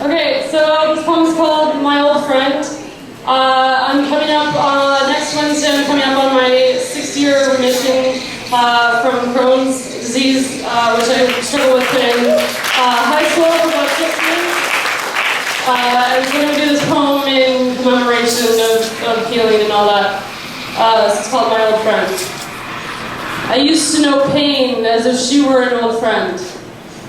Okay, so this poem is called My Old Friend. I'm coming up next Wednesday. I'm coming up on my 6-year remission from Crohn's disease, which I struggled with in high school for about 6 years. I'm going to do this poem in commemoration of healing and all that. So it's called My Old Friend. I used to know pain as if she were an old friend.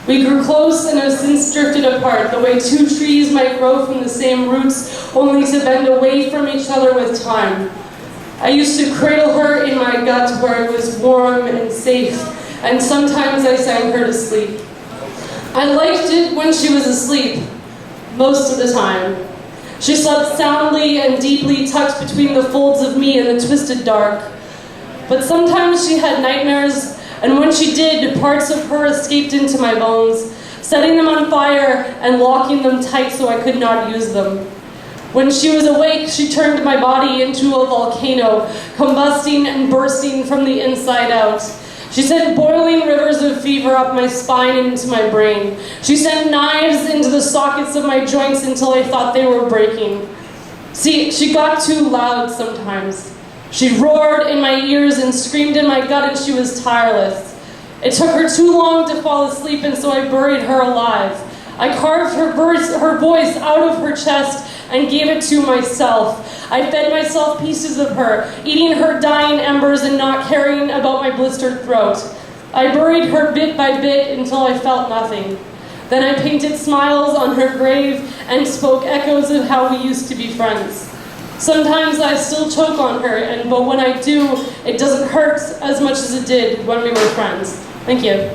We grew close and have since drifted apart, the way two trees might grow from the same roots, only to bend away from each other with time. I used to cradle her in my gut where it was warm and safe, and sometimes I sang her to sleep. I liked it when she was asleep, most of the time. She slept soundly and deeply tucked between the folds of me in the twisted dark. But sometimes she had nightmares, and when she did, parts of her escaped into my bones, setting them on fire and locking them tight so I could not use them. When she was awake, she turned my body into a volcano, combusting and bursting from the inside out. She sent boiling rivers of fever up my spine and into my brain. She sent knives into the sockets of my joints until I thought they were breaking. See, she got too loud sometimes. She roared in my ears and screamed in my gut, and she was tireless. It took her too long to fall asleep, and so I buried her alive. I carved her voice out of her chest and gave it to myself. I fed myself pieces of her, eating her dying embers and not caring about my blistered throat. I buried her bit by bit until I felt nothing. Then I painted smiles on her grave and spoke echoes of how we used to be friends. Sometimes I still choke on her, but when I do, it doesn't hurt as much as it did when we were friends. Thank you.